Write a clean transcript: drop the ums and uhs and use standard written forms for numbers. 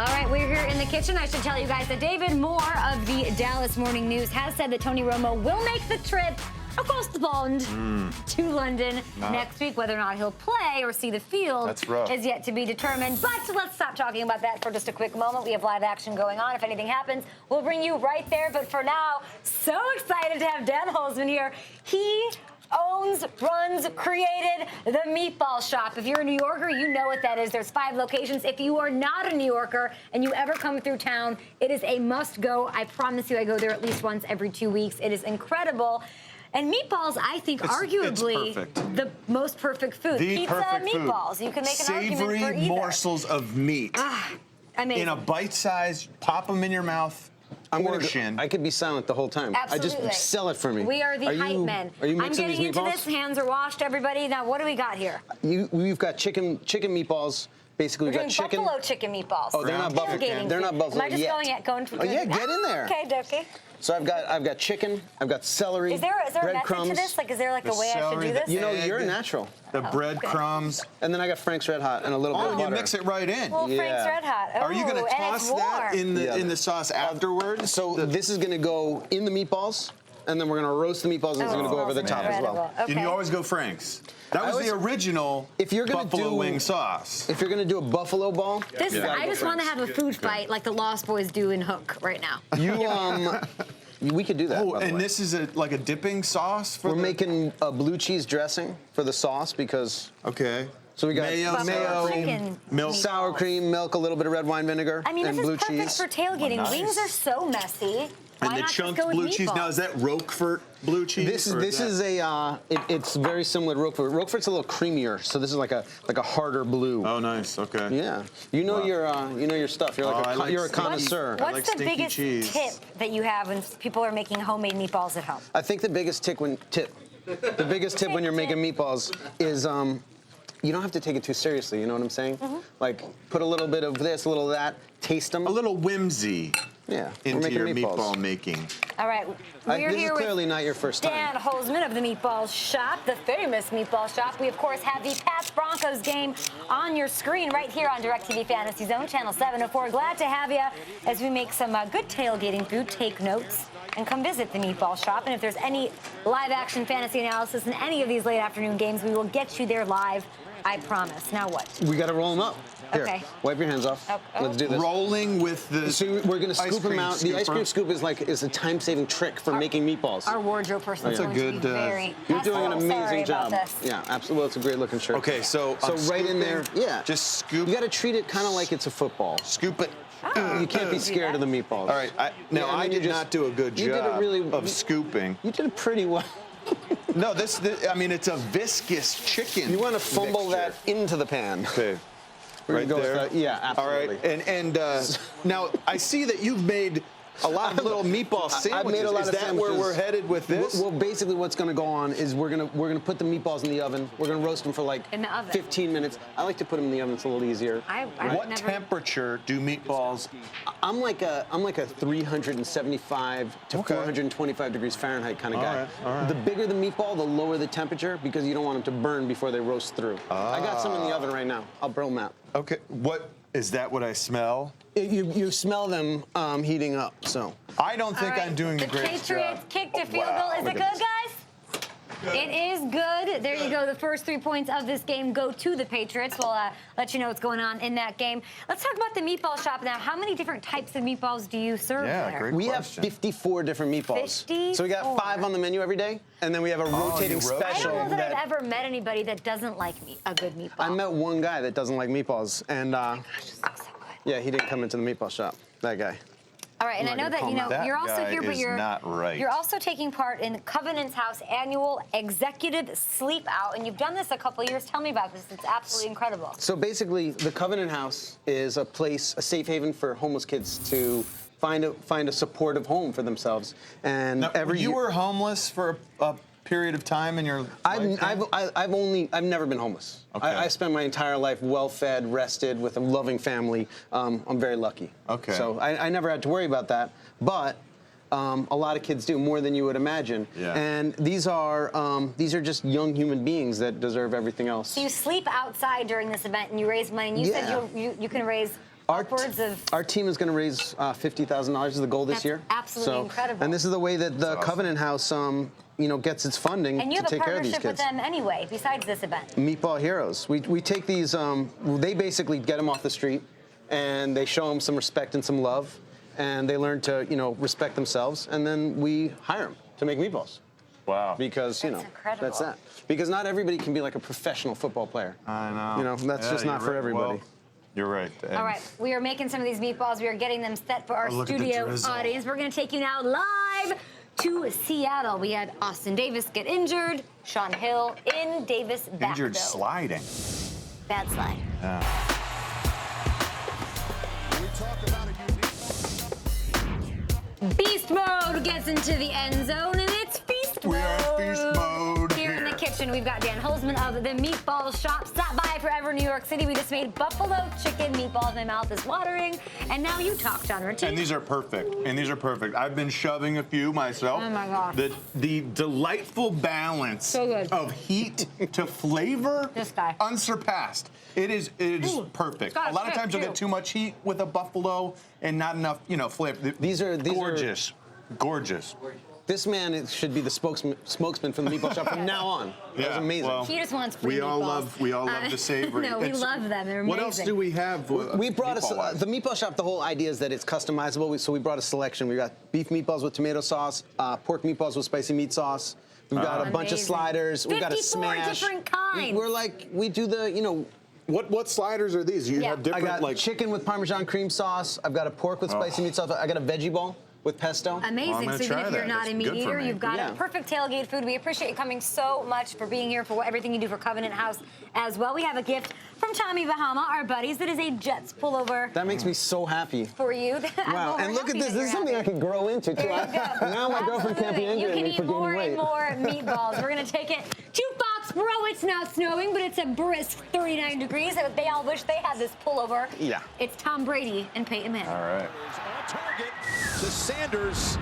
All right, we're here in the kitchen. I should tell you guys that David Moore of the Dallas Morning News has said that Tony Romo will make the trip across the pond to London next week. Whether or not he'll play or see the field is yet to be determined. But let's stop talking about that for just a quick moment. We have live action going on. If anything happens, we'll bring you right there. But for now, so excited to have Dan Holzman here. He owns, runs, created the Meatball Shop. If you're a New Yorker, you know what that is. There's 5 locations. If you are not a New Yorker and you ever come through town, it is a must-go. I promise you I go there at least once every 2 weeks. It is incredible. And meatballs, I think, arguably the most perfect food. Pizza, meatballs. You can make an argument for either. Savory morsels of meat. Amazing. In a bite size, pop them in your mouth. I could be silent the whole time. Absolutely. I just sell it for me. We are the hype men. Are you mixing I'm getting into this. Hands are washed, everybody. Now, what do we got here? We've got chicken meatballs. Basically, we've got chicken. Buffalo chicken meatballs. Oh, they're not buffalo. They're not buffalo. Am I just going for? Oh yeah, get in there. Okay. So I've got chicken. I've got celery. Is there a method to this? Like, is there like a way I should do this? You know, you're a natural. The breadcrumbs. And then I got Frank's Red Hot and a little bit of butter. You mix it right in. Well, Frank's Red Hot. Oh, are you going to toss that in the sauce afterwards? So this is going to go in the meatballs, and then we're going to roast the meatballs, and it's going to go over the top as well. Okay. And you always go Frank's. That was the original buffalo wing sauce. If you're going to do a buffalo ball, I just want to have a food fight like the Lost Boys do in Hook right now. We could do that. Oh, and this is like a dipping sauce for We're making a blue cheese dressing for the sauce because. Okay. So we got mayo, milk, sour cream, milk, a little bit of red wine vinegar, and blue cheese. I mean, this is perfect for tailgating. Nice. Wings are so messy. And the chunked blue cheese. Now, is that Roquefort blue cheese? It's very similar to Roquefort. Roquefort's a little creamier, so this is like a harder blue. Oh, nice. Okay. Yeah. You know your stuff. You're you're a connoisseur. What's the biggest tip that you have when people are making homemade meatballs at home? I think the biggest tip when you're making meatballs is you don't have to take it too seriously. You know what I'm saying? Like put a little bit of this, a little of that, taste them. A little whimsy. Yeah, into your meatball making. All right, we're here with clearly not your first time. Dan Holzman of the Meatballs Shop, the famous Meatball Shop. We, of course, have the Pats-Broncos game on your screen right here on DirecTV Fantasy Zone, Channel 704. Glad to have you as we make some good tailgating food. Take notes and come visit the Meatball Shop. And if there's any live-action fantasy analysis in any of these late afternoon games, we will get you there live, I promise. Now what? We got to roll them up. Here, okay. Wipe your hands off. Let's do this. Rolling with the. So we're going to scoop them out. The ice cream scoop is a time-saving trick for making meatballs. Our wardrobe person. That's a good. You're doing an amazing job. This. Yeah, absolutely. Well, it's a great-looking shirt. Okay, so right in there. Yeah. Just scoop. You got to treat it kind of like it's a football. Scoop it. You can't be scared of the meatballs. All right. I did not do a good job of scooping. You did it pretty well. No, I mean, it's a viscous chicken. You want to fumble that into the pan. Okay. Right there? Yeah, absolutely. All right. And now I see that you've made a lot of little meatball sandwiches. I've made a lot of sandwiches. Is that where we're headed with this? Well, basically what's going to go on is we're gonna put the meatballs in the oven. We're going to roast them for like 15 minutes. I like to put them in the oven. It's a little easier. What temperature do meatballs? I'm like a 375 to 425 degrees Fahrenheit kind of guy. All right. The bigger the meatball, the lower the temperature because you don't want them to burn before they roast through. I got some in the oven right now. I'll burn them out. Okay. Is that what I smell? You smell them heating up, so. I don't think I'm doing a great job. The Patriots kicked a field goal. Is it good, guys? It is good. There you go. The first 3 points of this game go to the Patriots. We'll let you know what's going on in that game. Let's talk about the Meatball Shop now. How many different types of meatballs do you serve there? Great we question. have 54 different meatballs. 54? So we got 5 on the menu every day, and then we have a rotating special. I don't know that I've ever met anybody that doesn't like a good meatball. I met one guy that doesn't like meatballs, and oh my gosh, this looks so good. Yeah, he didn't come into the Meatball Shop. That guy. All right, and I know that you're also here, but you're also taking part in Covenant's House annual executive sleep out, and you've done this a couple of years. Tell me about this. It's absolutely incredible. So basically, the Covenant House is a place, a safe haven for homeless kids to find a supportive home for themselves. And now, you were homeless for a period of time in your life? I've never been homeless. Okay. I spent my entire life well-fed, rested, with a loving family. I'm very lucky. Okay. So I never had to worry about that. But a lot of kids do, more than you would imagine. Yeah. And these are just young human beings that deserve everything else. So you sleep outside during this event and you raise money. And you said you can raise upwards of... Our team is going to raise $50,000 is the goal this year. Absolutely incredible. And this is the way that the Covenant House, gets its funding to take care of these kids. And you have a partnership with them anyway, besides this event. Meatball Heroes. We take these, they basically get them off the street, and they show them some respect and some love, and they learn to, respect themselves, and then we hire them to make meatballs. Wow. Because, incredible. that's that. Because not everybody can be like a professional football player. I know. That's just not for everybody. Well, you're right. And all right, we are making some of these meatballs. We are getting them set for our studio audience. We're going to take you now live to Seattle. We had Austin Davis get injured, Sean Hill in Davis back, injured though. sliding. Bad slide. Yeah. Beast mode gets into the end zone, and it's feast mode. We are feast mode Here in the kitchen, we've got Dan Holzman of the Meatballs shop. Stop by Forever New York City. We just made buffalo chicken meatballs. My mouth is watering. And now you talk, John Ritchie. And these are perfect. I've been shoving a few myself. Oh my God. The delightful balance So good. of heat to flavor, This guy. unsurpassed. It is perfect. got A lot of kick, times you'll too. get too much heat with a buffalo and not enough, flavor. These are gorgeous. Gorgeous. This man should be the spokesman for the Meatball shop from now on. That was amazing. well, He just wants free we all meatballs. love the savory. No, we love them. They're amazing. What else do we have? We brought meatball-wise? the Meatball shop. The whole idea is that it's customizable. So we brought a selection. We got beef meatballs with tomato sauce, pork meatballs with spicy meat sauce. We've got a bunch of Amazing. sliders. We've got a 54 smash. different kinds. We do the, What sliders are these? You have I different got chicken with Parmesan cream sauce. I've got a pork with spicy meat sauce. I got a veggie bowl with pesto. Amazing. I'm gonna So even try if you're that. not a That's meat good for eater, me. you've got Yeah. a perfect tailgate food. We appreciate you coming so much for being here, for everything you do for Covenant House as well. We have a gift from Tommy Bahama, our buddies. That is a Jets pullover That makes me so happy. for you. Wow, and look at this. This is something I can grow into, too. Now my girlfriend can't be angry You at can me eat for more gaining and weight. more meatballs. We're going to take it to Foxborough. It's not snowing, but it's a brisk 39 degrees. They all wish they had this pullover. Yeah. It's Tom Brady and Peyton Manning. All right. On target to Sanders.